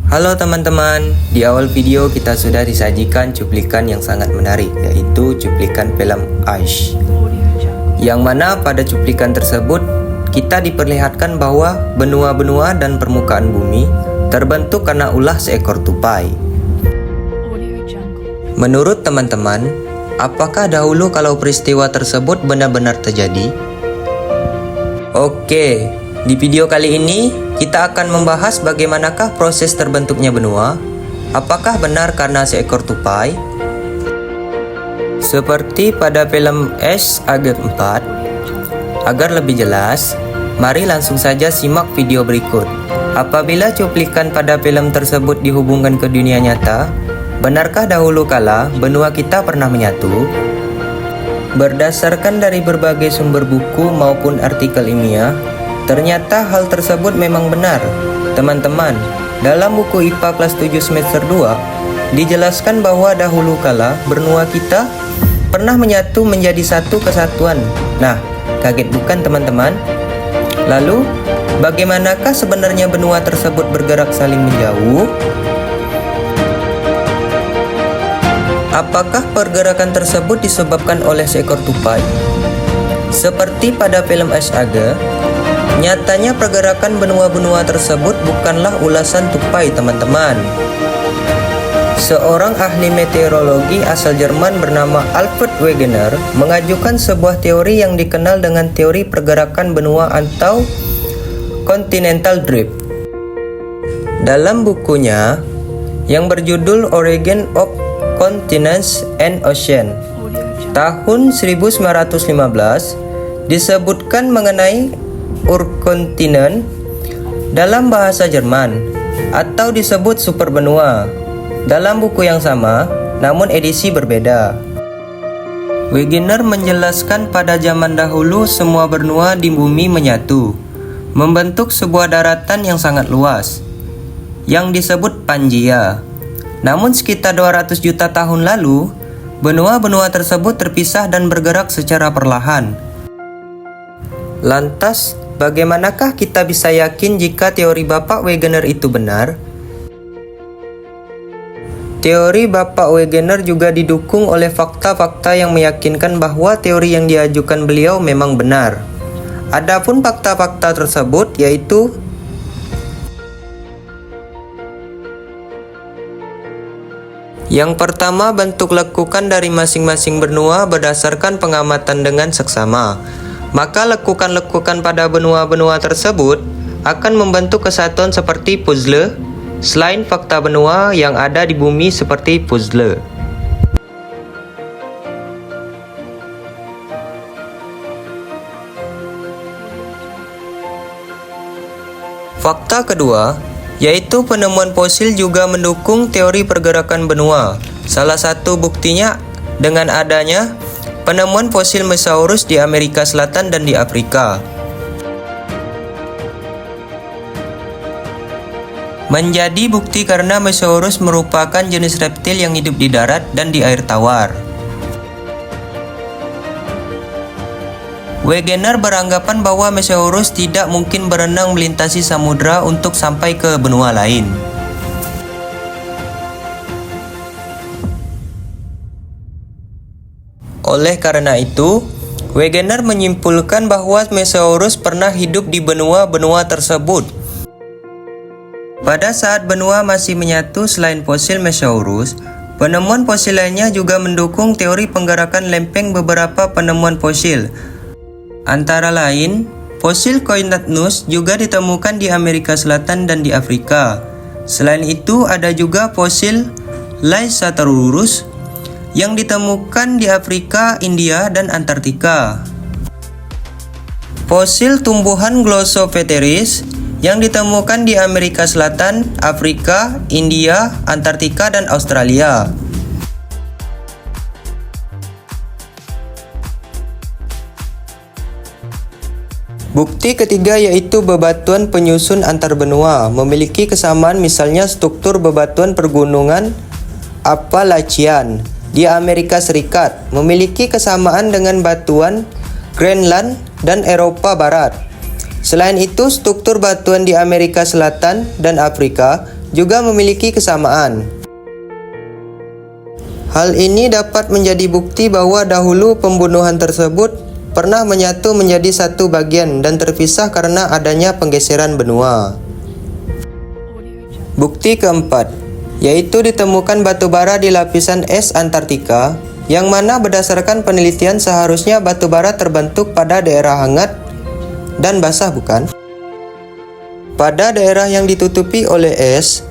Halo teman-teman, di awal video kita sudah disajikan cuplikan yang sangat menarik, yaitu cuplikan film Ice. Yang mana pada cuplikan tersebut kita diperlihatkan bahwa benua-benua dan permukaan bumi terbentuk karena ulah seekor tupai. Menurut teman-teman, apakah dahulu kalau peristiwa tersebut benar-benar terjadi? Oke, di video kali ini kita akan membahas bagaimanakah proses terbentuknya benua. Apakah benar karena seekor tupai? Seperti pada film Ash Age 4. Agar lebih jelas, mari langsung saja simak video berikut. Apabila cuplikan pada film tersebut dihubungkan ke dunia nyata, benarkah dahulu kala benua kita pernah menyatu? Berdasarkan dari berbagai sumber buku maupun artikel ilmiah, ternyata hal tersebut memang benar. Teman-teman, dalam buku IPA kelas 7 semester 2, dijelaskan bahwa dahulu kala benua kita pernah menyatu menjadi satu kesatuan. Nah, kaget bukan teman-teman? Lalu, bagaimanakah sebenarnya benua tersebut bergerak saling menjauh? Apakah pergerakan tersebut disebabkan oleh seekor tupai? Seperti pada film Ash Age, nyatanya pergerakan benua-benua tersebut bukanlah ulasan tupai, teman-teman. Seorang ahli meteorologi asal Jerman bernama Alfred Wegener mengajukan sebuah teori yang dikenal dengan teori pergerakan benua atau continental drift. Dalam bukunya yang berjudul Origin of Continents and Ocean tahun 1915 disebutkan mengenai urkontinen dalam bahasa Jerman atau disebut superbenua dalam buku yang sama namun edisi berbeda. Wegener menjelaskan pada zaman dahulu semua benua di bumi menyatu membentuk sebuah daratan yang sangat luas yang disebut Pangaea. Namun sekitar 200 juta tahun lalu benua-benua tersebut terpisah dan bergerak secara perlahan. Lantas, bagaimanakah kita bisa yakin jika teori Bapak Wegener itu benar? Teori Bapak Wegener juga didukung oleh fakta-fakta yang meyakinkan bahwa teori yang diajukan beliau memang benar. Adapun fakta-fakta tersebut yaitu yang pertama, bentuk lekukan dari masing-masing benua berdasarkan pengamatan dengan seksama. Maka lekukan-lekukan pada benua-benua tersebut akan membentuk kesatuan seperti puzzle, selain fakta benua yang ada di bumi seperti puzzle. Fakta kedua, yaitu penemuan fosil juga mendukung teori pergerakan benua. Salah satu buktinya dengan adanya penemuan fosil Mesosaurus di Amerika Selatan dan di Afrika. Menjadi bukti karena Mesosaurus merupakan jenis reptil yang hidup di darat dan di air tawar. Wegener beranggapan bahwa Mesosaurus tidak mungkin berenang melintasi samudra untuk sampai ke benua lain. Oleh karena itu, Wegener menyimpulkan bahwa Mesosaurus pernah hidup di benua-benua tersebut. Pada saat benua masih menyatu selain fosil Mesosaurus, penemuan fosil lainnya juga mendukung teori penggerakan lempeng beberapa penemuan fosil. Antara lain, fosil Coinagnus juga ditemukan di Amerika Selatan dan di Afrika. Selain itu, ada juga fosil Lysaurus yang ditemukan di Afrika, India, dan Antartika. Fosil tumbuhan Glossopteris yang ditemukan di Amerika Selatan, Afrika, India, Antartika, dan Australia. Bukti ketiga yaitu bebatuan penyusun antar benua memiliki kesamaan, misalnya struktur bebatuan pergunungan Appalachian di Amerika Serikat memiliki kesamaan dengan batuan Greenland dan Eropa Barat. Selain itu, struktur batuan di Amerika Selatan dan Afrika juga memiliki kesamaan. Hal ini dapat menjadi bukti bahwa dahulu pembunuhan tersebut pernah menyatu menjadi satu bagian dan terpisah karena adanya penggeseran benua. Bukti keempat, yaitu ditemukan batu bara di lapisan es Antartika, yang mana berdasarkan penelitian seharusnya batu bara terbentuk pada daerah hangat dan basah, bukan? Pada daerah yang ditutupi oleh es.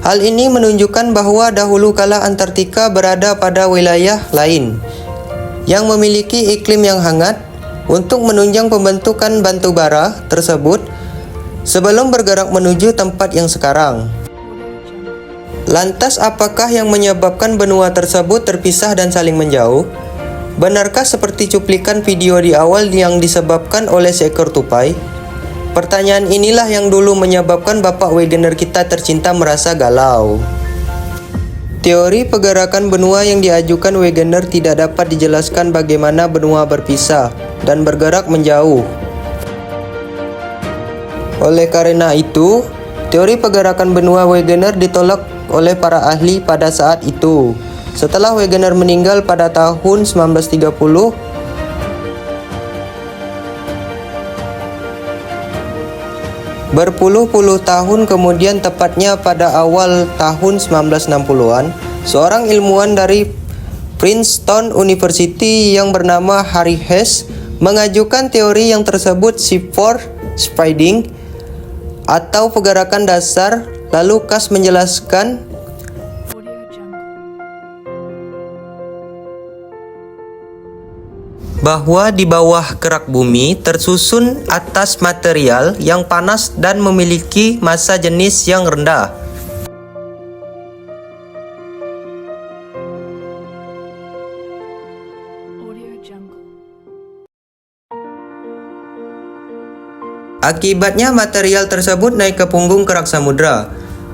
Hal ini menunjukkan bahwa dahulu kala Antartika berada pada wilayah lain yang memiliki iklim yang hangat untuk menunjang pembentukan batu bara tersebut sebelum bergerak menuju tempat yang sekarang. Lantas apakah yang menyebabkan benua tersebut terpisah dan saling menjauh? Benarkah seperti cuplikan video di awal yang disebabkan oleh seekor tupai? Pertanyaan inilah yang dulu menyebabkan Bapak Wegener kita tercinta merasa galau. Teori pergerakan benua yang diajukan Wegener tidak dapat dijelaskan bagaimana benua berpisah dan bergerak menjauh. Oleh karena itu, teori pergerakan benua Wegener ditolak oleh para ahli pada saat itu. Setelah Wegener meninggal pada tahun 1930, berpuluh-puluh tahun kemudian, tepatnya pada awal tahun 1960-an, seorang ilmuwan dari Princeton University yang bernama Harry Hess mengajukan teori yang tersebut seaford spreading atau pergerakan dasar. Lalu Cass menjelaskan bahwa di bawah kerak bumi tersusun atas material yang panas dan memiliki massa jenis yang rendah. Akibatnya material tersebut naik ke punggung kerak samudra.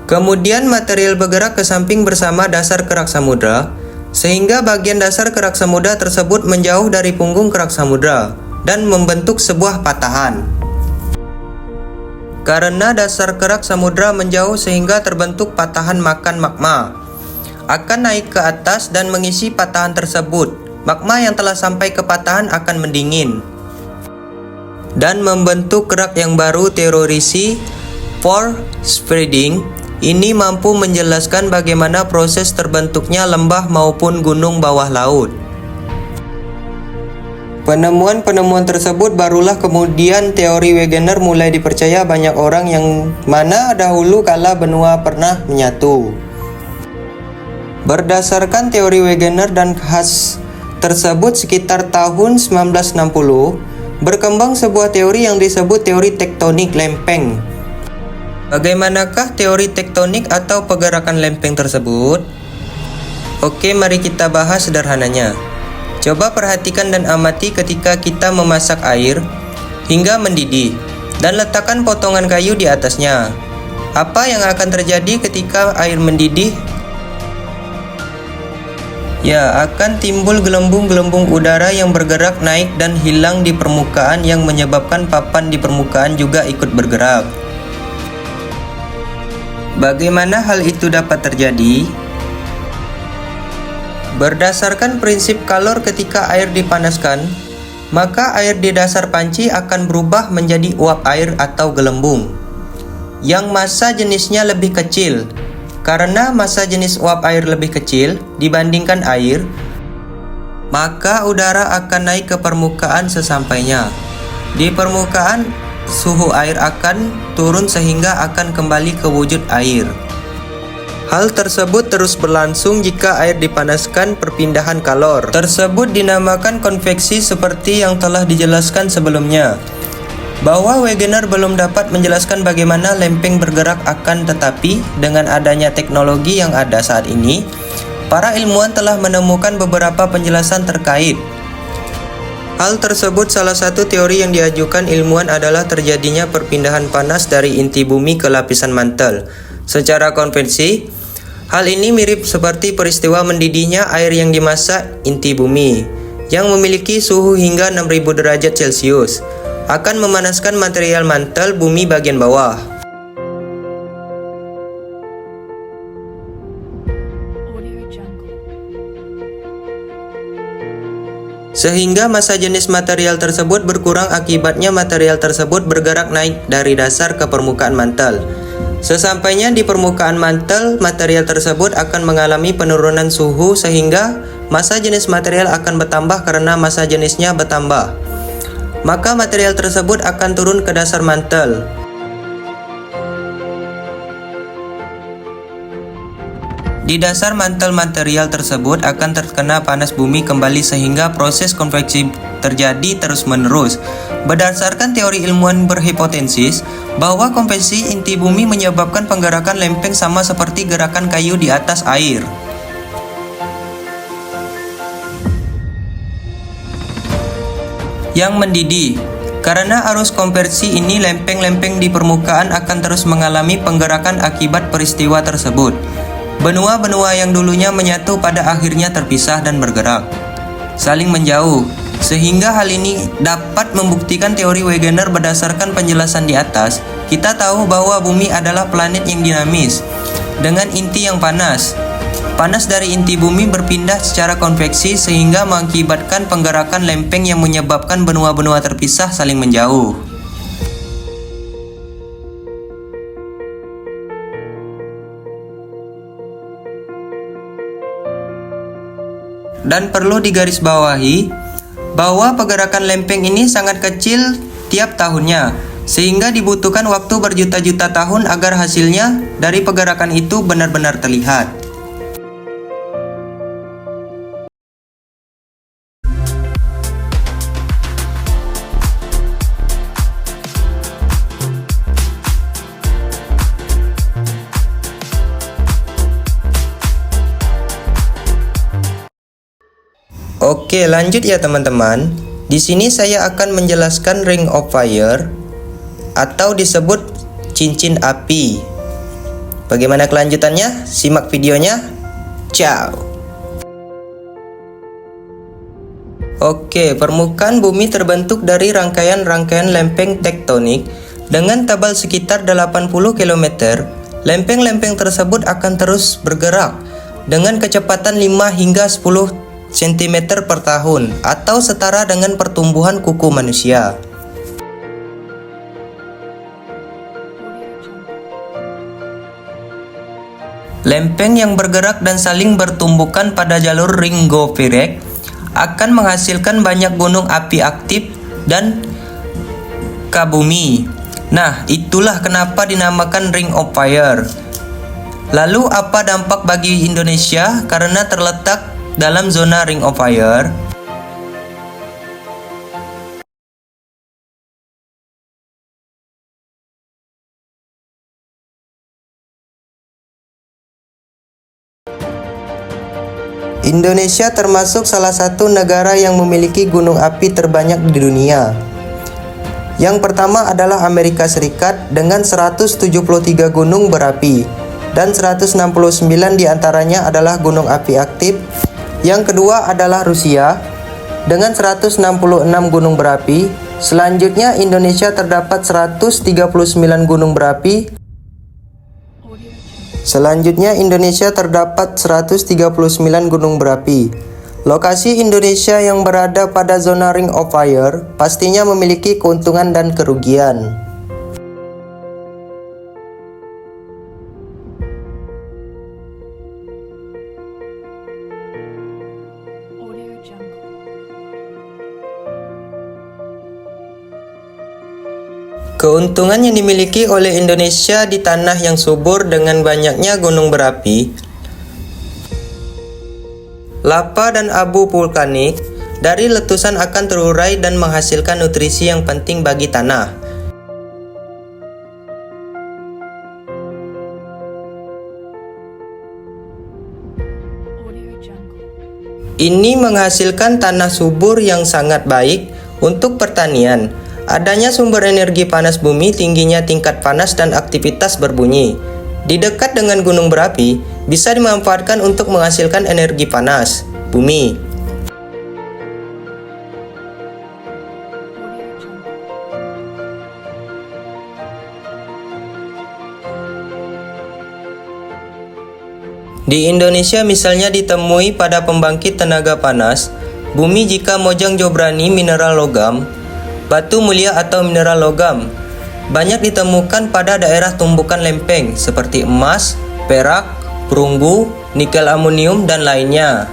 Kemudian material bergerak ke samping bersama dasar kerak samudra, sehingga bagian dasar kerak samudra tersebut menjauh dari punggung kerak samudra dan membentuk sebuah patahan. Karena dasar kerak samudra menjauh sehingga terbentuk patahan, maka magma akan naik ke atas dan mengisi patahan tersebut. Magma yang telah sampai ke patahan akan mendingin dan membentuk kerak yang baru, teori seaford spreading. Ini mampu menjelaskan bagaimana proses terbentuknya lembah maupun gunung bawah laut. Penemuan-penemuan tersebut barulah kemudian teori Wegener mulai dipercaya banyak orang, yang mana dahulu kala benua pernah menyatu. Berdasarkan teori Wegener dan Hess tersebut, sekitar tahun 1960 berkembang sebuah teori yang disebut teori tektonik lempeng. Bagaimanakah teori tektonik atau pergerakan lempeng tersebut? Oke, mari kita bahas sederhananya. Coba perhatikan dan amati ketika kita memasak air hingga mendidih dan letakkan potongan kayu di atasnya. Apa yang akan terjadi ketika air mendidih? Ya, akan timbul gelembung-gelembung udara yang bergerak naik dan hilang di permukaan, yang menyebabkan papan di permukaan juga ikut bergerak. Bagaimana hal itu dapat terjadi? Berdasarkan prinsip kalor, ketika air dipanaskan, maka air di dasar panci akan berubah menjadi uap air atau gelembung, yang massa jenisnya lebih kecil. Karena massa jenis uap air lebih kecil dibandingkan air, maka udara akan naik ke permukaan sesampainya. Di permukaan, suhu air akan turun sehingga akan kembali ke wujud air. Hal tersebut terus berlangsung jika air dipanaskan. Perpindahan kalor tersebut dinamakan konveksi, seperti yang telah dijelaskan sebelumnya, bahwa Wegener belum dapat menjelaskan bagaimana lempeng bergerak, akan tetapi dengan adanya teknologi yang ada saat ini, para ilmuwan telah menemukan beberapa penjelasan terkait hal tersebut. Salah satu teori yang diajukan ilmuwan adalah terjadinya perpindahan panas dari inti bumi ke lapisan mantel. Secara konvensi, hal ini mirip seperti peristiwa mendidihnya air yang dimasak inti bumi, yang memiliki suhu hingga 6000 derajat Celcius, akan memanaskan material mantel bumi bagian bawah. sehingga massa jenis material tersebut berkurang, akibatnya material tersebut bergerak naik dari dasar ke permukaan mantel. Sesampainya di permukaan mantel, material tersebut akan mengalami penurunan suhu sehingga massa jenis material akan bertambah. Karena massa jenisnya bertambah, maka material tersebut akan turun ke dasar mantel. Di dasar mantel, material tersebut akan terkena panas bumi kembali sehingga proses konveksi terjadi terus-menerus. Berdasarkan teori ilmuwan berhipotesis bahwa konveksi inti bumi menyebabkan penggerakan lempeng sama seperti gerakan kayu di atas air. Yang mendidih. Karena arus konversi ini, lempeng-lempeng di permukaan akan terus mengalami penggerakan akibat peristiwa tersebut. Benua-benua yang dulunya menyatu pada akhirnya terpisah dan bergerak, saling menjauh, sehingga hal ini dapat membuktikan teori Wegener. Berdasarkan penjelasan di atas, kita tahu bahwa bumi adalah planet yang dinamis, dengan inti yang panas. Panas dari inti bumi berpindah secara konveksi sehingga mengakibatkan penggerakan lempeng yang menyebabkan benua-benua terpisah saling menjauh. Dan perlu digarisbawahi bahwa pergerakan lempeng ini sangat kecil tiap tahunnya, sehingga dibutuhkan waktu berjuta-juta tahun agar hasilnya dari pergerakan itu benar-benar terlihat. Oke, lanjut ya teman-teman. Di sini saya akan menjelaskan Ring of Fire atau disebut cincin api. Bagaimana kelanjutannya? Simak videonya. Ciao. Oke, permukaan bumi terbentuk dari rangkaian-rangkaian lempeng tektonik dengan tebal sekitar 80 km. Lempeng-lempeng tersebut akan terus bergerak dengan kecepatan 5 hingga 10 cm per tahun atau setara dengan pertumbuhan kuku manusia. Lempeng yang bergerak dan saling bertumbukan pada jalur ring Govirek akan menghasilkan banyak gunung api aktif dan kabumi. Nah, itulah kenapa dinamakan Ring of Fire. Lalu apa dampak bagi Indonesia karena terletak dalam zona Ring of Fire? Indonesia termasuk salah satu negara yang memiliki gunung api terbanyak di dunia. Yang pertama adalah Amerika Serikat dengan 173 gunung berapi dan 169 diantaranya adalah gunung api aktif. Yang kedua adalah Rusia dengan 166 gunung berapi. Selanjutnya Indonesia terdapat 139 gunung berapi. Lokasi Indonesia yang berada pada zona Ring of Fire pastinya memiliki keuntungan dan kerugian. Keuntungan yang dimiliki oleh Indonesia di tanah yang subur dengan banyaknya gunung berapi, lava dan abu vulkanik dari letusan akan terurai dan menghasilkan nutrisi yang penting bagi tanah. Ini menghasilkan tanah subur yang sangat baik untuk pertanian. Adanya sumber energi panas bumi, tingginya tingkat panas dan aktivitas berbunyi di dekat dengan gunung berapi bisa dimanfaatkan untuk menghasilkan energi panas bumi. Di Indonesia misalnya ditemui pada pembangkit tenaga panas Bumi jika Mojang Jobrani mineral logam. Batu mulia atau mineral logam banyak ditemukan pada daerah tumbukan lempeng seperti emas, perak, perunggu, nikel amonium, dan lainnya.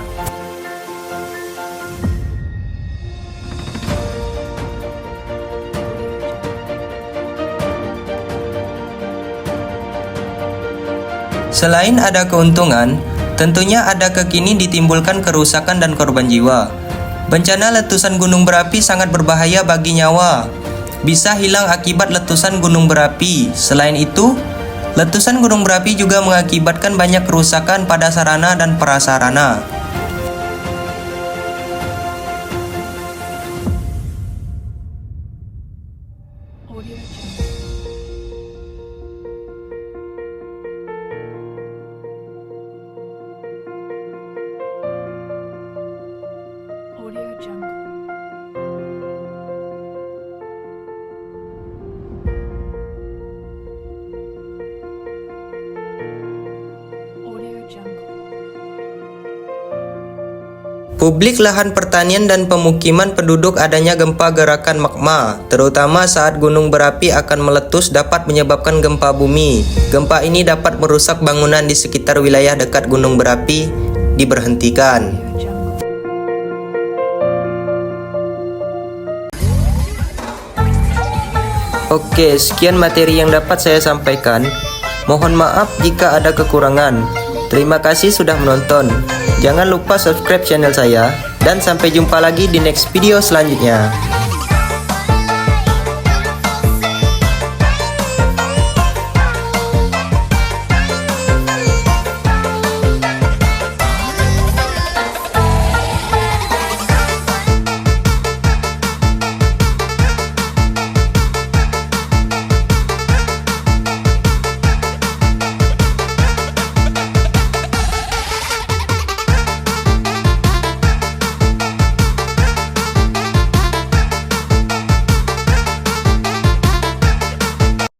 Selain ada keuntungan, tentunya ada kekini ditimbulkan kerusakan dan korban jiwa. Bencana letusan gunung berapi sangat berbahaya bagi nyawa. Bisa hilang akibat letusan gunung berapi. Selain itu, letusan gunung berapi juga mengakibatkan banyak kerusakan pada sarana dan prasarana. Publik lahan pertanian dan pemukiman penduduk adanya gempa gerakan magma, terutama saat gunung berapi akan meletus dapat menyebabkan gempa bumi. Gempa ini dapat merusak bangunan di sekitar wilayah dekat gunung berapi, diberhentikan. Oke, sekian materi yang dapat saya sampaikan. Mohon maaf jika ada kekurangan. Terima kasih sudah menonton. Jangan lupa subscribe channel saya, dan sampai jumpa lagi di next video selanjutnya.